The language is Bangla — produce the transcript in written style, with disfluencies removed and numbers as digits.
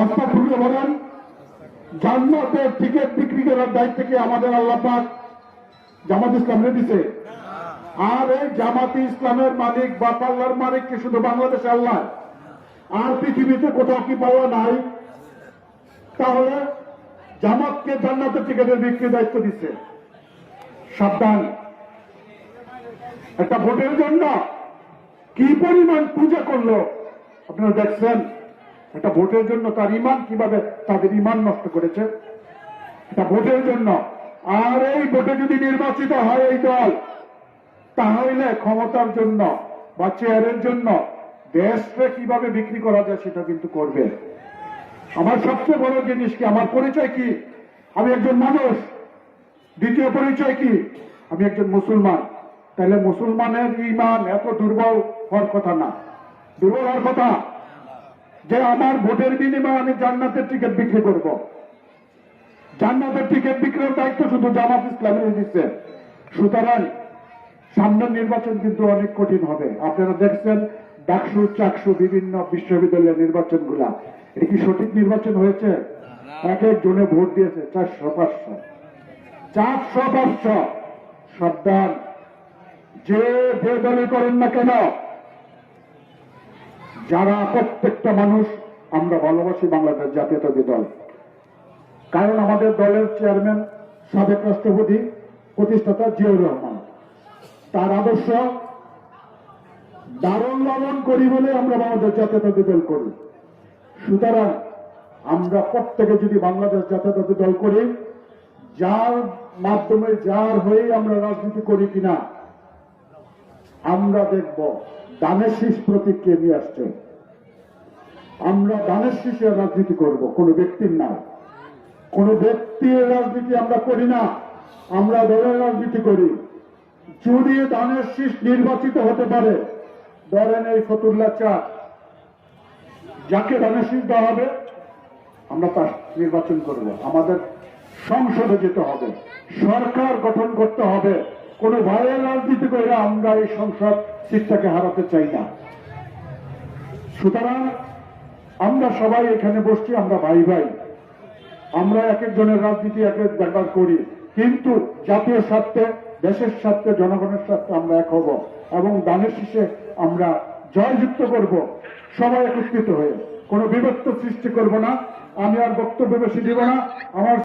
অস্তাগফিরুল্লাহ বলেন, জান্নাতের টিকিট বিক্রি করার দায়িত্ব কি আমাদের আল্লাহ পাক জামাত ইসলামে দিছে? আর এই জামাত ইসলামের মালিক বা পাল্লার মালিক কি শুধু বাংলাদেশে আল্লাহ? আর পৃথিবীতে কোথাও কি পাল্লা নাই? তাহলে জামাতকে জান্নাতের টিকিটের বিক্রির দায়িত্ব দিচ্ছে। সাবধান, একটা ভোটের জন্য কি পরিমাণ পূজা করলো আপনারা দেখছেন। একটা ভোটের জন্য তার ইমান কিভাবে তাদের ইমান নষ্ট করেছে, একটা ভোটের জন্য। আর এই ভোটে যদি নির্বাচিত হয় এই দল, তাহলে ক্ষমতার জন্য বা চেয়ারের জন্য দেশকে কিভাবে বিক্রি করা যায় সেটা কিন্তু করবে। আমার সবচেয়ে বড় জিনিস কি, আমার পরিচয় কি? আমি একজন মানুষ। দ্বিতীয় পরিচয় কি? আমি একজন মুসলমান। তাহলে মুসলমানের ঈমান এত দুর্বল হওয়ার কথা না, দুর্বল হওয়ার কথা যে আমার ভোটের বিনিময়ে আমি জান্নাতের টিকিট বিক্রি করব। জান্নাতের টিকিট বিক্রির দায়িত্ব শুধু জামাত ইসলামী দিচ্ছে। সুতরাং সামনের নির্বাচন কিন্তু অনেক কঠিন হবে। আপনারা দেখছেন ডাকসু চাকসু বিভিন্ন বিশ্ববিদ্যালয়ের নির্বাচন গুলা, এটা কি সঠিক নির্বাচন হয়েছে? এক এক জনে ভোট দিয়েছে 400-500 400-500। সাবধান, যে দলই করেন না কেন, যারা প্রত্যেকটা মানুষ আমরা ভালোবাসি বাংলাদেশ জাতীয়তাবাদী দল। কারণ আমাদের দলের চেয়ারম্যান সাবেক রাষ্ট্রপতি প্রতিষ্ঠাতা জিয়াউর রহমান, তার আদর্শ দারুণ লালন করি বলে আমরা বাংলাদেশ জাতীয়তাবাদী দল করি। সুতরাং আমরা প্রত্যেকে যদি বাংলাদেশ জাতীয়তাবাদী দল করি, যার মাধ্যমে যার হয়ে আমরা রাজনীতি করি কিনা, আমরা দেখব দানের শীষ প্রতীককে নিয়ে আসছে। আমরা দানের শীষের রাজনীতি করব, কোন ব্যক্তির না। কোন ব্যক্তির রাজনীতি আমরা করি না, আমরা দলের রাজনীতি করি। যদি দানের শীষ নির্বাচিত হতে পারে, ধরেন এই ফতুল্লাহ চা, যাকে দানের শীষ দেওয়া হবে আমরা তার নির্বাচন করব। আমাদের সংসদে যেতে হবে, সরকার গঠন করতে হবে। কোন ভাইয়ের রাজনীতি করে আমরা এই সংসদ সিটটাকে হারাতে চাই না। সুতরাং আমরা সবাই এখানে বসছি, আমরা ভাই ভাই। আমরা এক একজনের রাজনীতি এক এক ব্যাপার করি, কিন্তু জাতীয় স্বার্থে, দেশের স্বার্থে, জনগণের স্বার্থে আমরা এক হব এবং দানের শীষে আমরা জয়যুক্ত করব। সবাই একত্রিত হয়ে কোনো বিভক্ত সৃষ্টি করব না। আমি আর বক্তব্য বেশি দিব না। আমার